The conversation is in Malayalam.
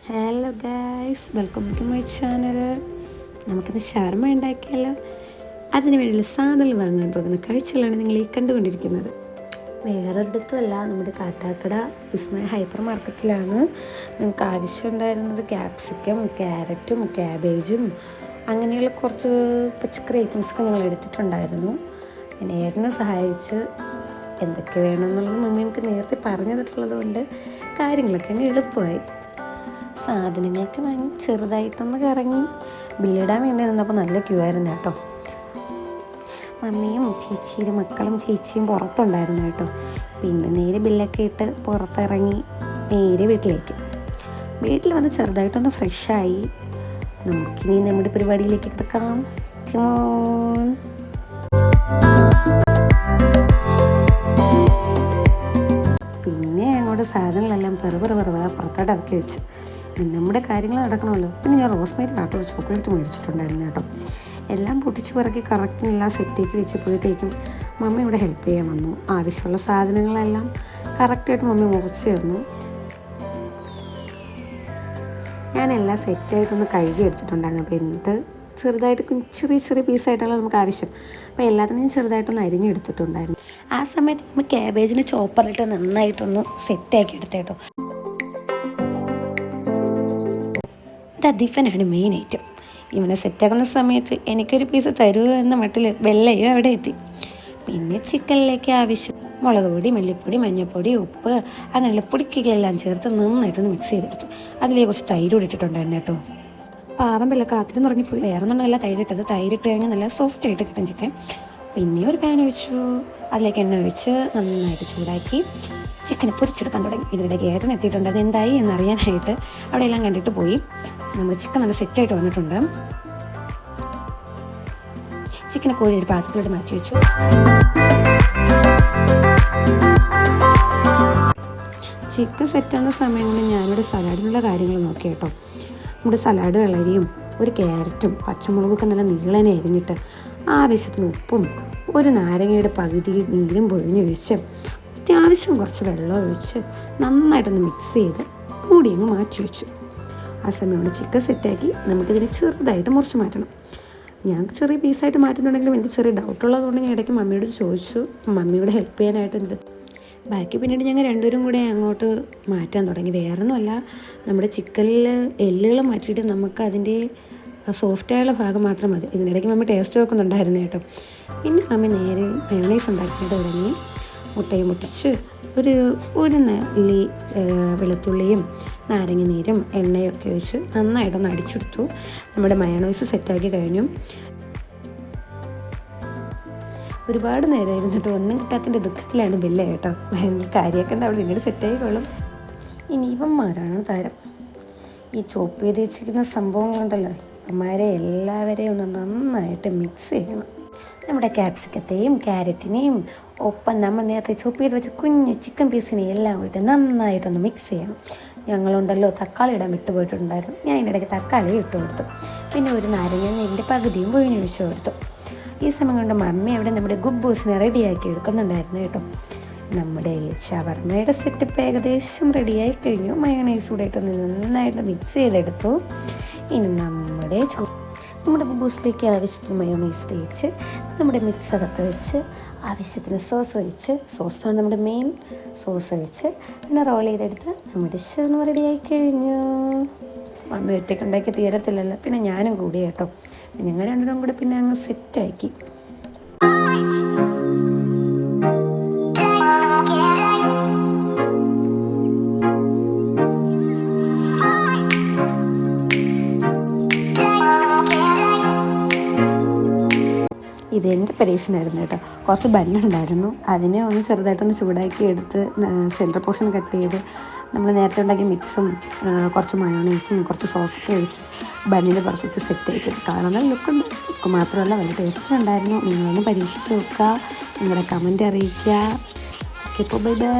Hello guys, welcome to my channel. നമുക്കിന്ന് ഷവർമ ഉണ്ടാക്കിയാലോ? അതിന് വേണ്ടിയുള്ള സാധനങ്ങൾ വാങ്ങാൻ പോകുന്ന കാഴ്ചകളാണ് നിങ്ങൾ ഈ കണ്ടുകൊണ്ടിരിക്കുന്നത്. വേറൊരിടത്തുമല്ല, നമ്മുടെ കാട്ടാക്കട വിസ്മയ ഹൈപ്പർ മാർക്കറ്റിലാണ്. ഞങ്ങൾക്ക് ആവശ്യമുണ്ടായിരുന്നത് ക്യാപ്സിക്കം, ക്യാരറ്റും ക്യാബേജും അങ്ങനെയുള്ള കുറച്ച് പച്ചക്കറി ഐറ്റംസൊക്കെ ഞങ്ങൾ എടുത്തിട്ടുണ്ടായിരുന്നു. പിന്നെ ഏട്ടനെ സഹായിച്ച് എന്തൊക്കെ വേണമെന്നുള്ളത് മമ്മി നമുക്ക് നേരത്തെ പറഞ്ഞു തന്നിട്ടുള്ളത് കൊണ്ട് കാര്യങ്ങളൊക്കെ അങ്ങ് എളുപ്പമായി. സാധനങ്ങളൊക്കെ വാങ്ങി ചെറുതായിട്ടൊന്ന് കറങ്ങി ബില്ലിടാൻ വേണ്ടി നിന്നപ്പോൾ നല്ല ക്യൂ ആയിരുന്നു കേട്ടോ. മമ്മിയും ചേച്ചിയുടെ മക്കളും ചേച്ചിയും പുറത്തുണ്ടായിരുന്നു കേട്ടോ. പിന്നെ നേരെ ബില്ലൊക്കെ ഇട്ട് പുറത്തിറങ്ങി നേരെ വീട്ടിൽ വന്ന് ചെറുതായിട്ടൊന്ന് ഫ്രഷായി. നമുക്കിനി നമ്മുടെ പരിപാടിയിലേക്ക് കിടക്കാം. പിന്നെ അങ്ങോട്ട് സാധനങ്ങളെല്ലാം പുറത്തോട്ട് ഇറക്കി വെച്ചു. നമ്മുടെ കാര്യങ്ങൾ നടക്കണമല്ലോ. പിന്നെ ഞാൻ റോസ്മേരി ഒരു ചോക്ലേറ്റ് മേടിച്ചിട്ടുണ്ടായിരുന്നു കേട്ടോ. എല്ലാം പൊട്ടിച്ച് പിറക്കി കറക്റ്റിനെല്ലാം സെറ്റേക്ക് വെച്ചപ്പോഴത്തേക്കും മമ്മി ഇവിടെ ഹെൽപ്പ് ചെയ്യാൻ വന്നു. ആവശ്യമുള്ള സാധനങ്ങളെല്ലാം കറക്റ്റായിട്ട് മമ്മി മുറിച്ച് തന്നു. ഞാനെല്ലാം സെറ്റായിട്ടൊന്ന് കഴുകി എടുത്തിട്ടുണ്ടായിരുന്നു. അപ്പോൾ എന്നിട്ട് ചെറുതായിട്ട് ചെറിയ പീസായിട്ടാണ് നമുക്ക് ആവശ്യം. അപ്പോൾ എല്ലാത്തിനും ചെറുതായിട്ടൊന്ന് അരിഞ്ഞെടുത്തിട്ടുണ്ടായിരുന്നു. ആ സമയത്ത് നമ്മൾ ക്യാബേജിന് ചോപ്പറിലിട്ട് നന്നായിട്ടൊന്ന് സെറ്റാക്കി എടുത്തേട്ടോ. ദിഫനാണ് മെയിൻ ഐറ്റം. ഇവനെ സെറ്റാക്കുന്ന സമയത്ത് എനിക്കൊരു പീസ് തരുമോ എന്ന മട്ടിൽ വെള്ളയും അവിടെ എത്തി. പിന്നെ ചിക്കനിലേക്ക് ആവശ്യം മുളക് പൊടി, മല്ലിപ്പൊടി, മഞ്ഞൾപ്പൊടി, ഉപ്പ് അങ്ങനെയുള്ള പൊടിക്കുകളെല്ലാം ചേർത്ത് നന്നായിട്ടൊന്ന് മിക്സ് ചെയ്തെടുത്തു. അതിലേക്ക് കുറച്ച് തൈര് കൂടി ഇട്ടിട്ടുണ്ടായിരുന്നു കേട്ടോ. പാവം വെള്ളം കാത്തിരുന്ന് ഉറങ്ങിപ്പോയി. വേറെ ഒന്നുമല്ല തൈരിട്ടത്. തൈരിട്ട് കഴിഞ്ഞാൽ നല്ല സോഫ്റ്റ് ആയിട്ട് കിട്ടും ചിക്കൻ. പിന്നെ ഒരു പാൻ ഒഴിച്ചു, അതിലേക്ക് എണ്ണ ഒഴിച്ച് നന്നായിട്ട് ചൂടാക്കി ചിക്കനെ പൊരിച്ചെടുക്കാൻ തുടങ്ങി. ഇതിനിടയ്ക്ക് ഏട്ടൻ എത്തിയിട്ടുണ്ടായിരുന്നു. എന്തായി എന്നറിയാനായിട്ട് അവിടെ എല്ലാം കണ്ടിട്ട് പോയി. നമ്മുടെ ചിക്കൻ നല്ല സെറ്റായിട്ട് വന്നിട്ടുണ്ട്. ചിക്കനെ കോഴി ഒരു പാത്രത്തിലോട്ട് മാറ്റി വെച്ചു. ചിക്കൻ സെറ്റാകുന്ന സമയം കൊണ്ട് ഞാനിവിടെ സലാഡിനുള്ള കാര്യങ്ങൾ നോക്കി കേട്ടോ. നമ്മുടെ സലാഡ് വെള്ളരിയും ഒരു ക്യാരറ്റും പച്ചമുളകൊക്കെ നല്ല നീളനെ അരിഞ്ഞിട്ട് ആവശ്യത്തിന് ഉപ്പും ഒരു നാരങ്ങയുടെ പകുതി നീരും പൊഴിഞ്ഞൊഴിച്ച് അത്യാവശ്യം കുറച്ച് വെള്ളം ഒഴിച്ച് നന്നായിട്ടൊന്ന് മിക്സ് ചെയ്ത് മൂടിയങ്ങ് മാറ്റി വെച്ചു. ആ സമയം കൊണ്ട് ചിക്കൻ സെറ്റാക്കി നമുക്കിതിനെ ചെറുതായിട്ട് മുറിച്ച് മാറ്റണം. ഞാൻ ചെറിയ പീസായിട്ട് മാറ്റുന്നുണ്ടെങ്കിലും എനിക്ക് ചെറിയ ഡൗട്ടുള്ളതുകൊണ്ട് ഞാൻ ഇടയ്ക്ക് മമ്മിയോട് ചോദിച്ചു. മമ്മിയോട് ഹെൽപ്പ് ചെയ്യാനായിട്ട് എൻ്റെ ബാക്കി പിന്നീട് ഞങ്ങൾ രണ്ടുപേരും കൂടെ അങ്ങോട്ട് മാറ്റാൻ തുടങ്ങി. വേറൊന്നുമല്ല, നമ്മുടെ ചിക്കനിൽ എല്ലുകൾ മാറ്റിയിട്ട് നമുക്ക് അതിൻ്റെ സോഫ്റ്റായുള്ള ഭാഗം മാത്രം മതി. ഇതിനിടയ്ക്ക് മമ്മി ടേസ്റ്റ് നോക്കുന്നുണ്ടായിരുന്നു കേട്ടോ. പിന്നെ മമ്മി നേരെ മയോണൈസ് ഉണ്ടാക്കിയിട്ട് തുടങ്ങി. മുട്ടയും മുട്ടിച്ച് ഒരു നെല്ലി വെളുത്തുള്ളിയും നാരങ്ങ നീരും എണ്ണയൊക്കെ ഒഴിച്ച് നന്നായിട്ടൊന്ന് അടിച്ചെടുത്തു. നമ്മുടെ മയോണൈസ് സെറ്റാക്കി കഴിഞ്ഞു. ഒരുപാട് നേരം ഇരുന്നിട്ട് ഒന്നും കിട്ടാത്തതിൻ്റെ ദുഃഖത്തിലാണ് ബില്ല കേട്ടോ. കാര്യമൊക്കെ ഉണ്ടാവും, പിന്നീട് സെറ്റായിക്കോളും. ഇനിയിവന്മാരാണ് താരം. ഈ ചോപ്പ് ചെയ്ത് വെച്ചിരിക്കുന്ന സംഭവങ്ങളുണ്ടല്ലോ, ഇവന്മാരെ എല്ലാവരെയും ഒന്ന് നന്നായിട്ട് മിക്സ് ചെയ്യണം. നമ്മുടെ ക്യാപ്സിക്കത്തെയും ക്യാരറ്റിനെയും ഒപ്പം നമ്മൾ നേരത്തെ ചോപ്പ് ചെയ്ത് വെച്ച കുഞ്ഞ് ചിക്കൻ പീസിനെയും എല്ലാം വിട്ട് നന്നായിട്ടൊന്ന് മിക്സ് ചെയ്യണം. ഞങ്ങളുണ്ടല്ലോ തക്കാളി ഇടാൻ വിട്ടുപോയിട്ടുണ്ടായിരുന്നു. ഞാൻ ഇതിനിടയ്ക്ക് തക്കാളി ഇട്ട് കൊടുത്തു. പിന്നെ ഒരു നാരങ്ങ നീരിൻ്റെ പകുതിയും പൊഴിഞ്ഞൊഴിച്ചു കൊടുത്തു. ഈ സമയം കൊണ്ട് മമ്മി അവിടെ നമ്മുടെ ഗുബൂസിനെ റെഡിയാക്കി എടുക്കുന്നുണ്ടായിരുന്നു കേട്ടോ. നമ്മുടെ ഷവർമയുടെ സെറ്റപ്പ് ഏകദേശം റെഡിയായി കഴിഞ്ഞു. മയോണൈസ് കൂടെ ഇട്ടൊന്ന് നന്നായിട്ട് മിക്സ് ചെയ്തെടുത്തു. ഇനി നമ്മുടെ ബുബൂസിലേക്ക് ആവശ്യത്തിന് മയോണൈസ് തേച്ച് നമ്മുടെ മിക്സ് അകത്ത് വെച്ച് ആവശ്യത്തിന് സോസ് ഒഴിച്ച്, സോസാണ് നമ്മുടെ മെയിൻ, സോസ് ഒഴിച്ച് പിന്നെ റോൾ ചെയ്തെടുത്ത് നമ്മുടെ ഷവർമ റെഡിയായി കഴിഞ്ഞു. മമ്മി ഒറ്റയ്ക്ക് ഉണ്ടാക്കി തീരത്തില്ലല്ലോ, പിന്നെ ഞാനും കൂടി കേട്ടോ. ഞങ്ങൾ രണ്ടുപേരും കൂടെ പിന്നെ അങ്ങ് സെറ്റാക്കി. ഇതെൻ്റെ പരീക്ഷണമായിരുന്നു കേട്ടോ. കുറച്ച് ബന്നുണ്ടായിരുന്നു, അതിനെ ഒന്ന് ചെറുതായിട്ടൊന്ന് ചൂടാക്കി എടുത്ത് സെൻറ്റർ പോർഷൻ കട്ട് ചെയ്ത് നമ്മൾ നേരത്തെ ഉണ്ടാക്കിയ മിക്സും കുറച്ച് മയോണൈസും കുറച്ച് സോസൊക്കെ ഒഴിച്ച് ബന്നിന് പുറത്ത് വെച്ച് സെറ്റ് ആക്കി. കാണുന്ന ലുക്കുണ്ട്, ലുക്ക് മാത്രമല്ല വലിയ ടേസ്റ്റ് ഉണ്ടായിരുന്നു. നിങ്ങളൊന്ന് പരീക്ഷിച്ച് നോക്കുക, നിങ്ങളുടെ കമൻറ്റ് അറിയിക്കുക. Okay, bye bye.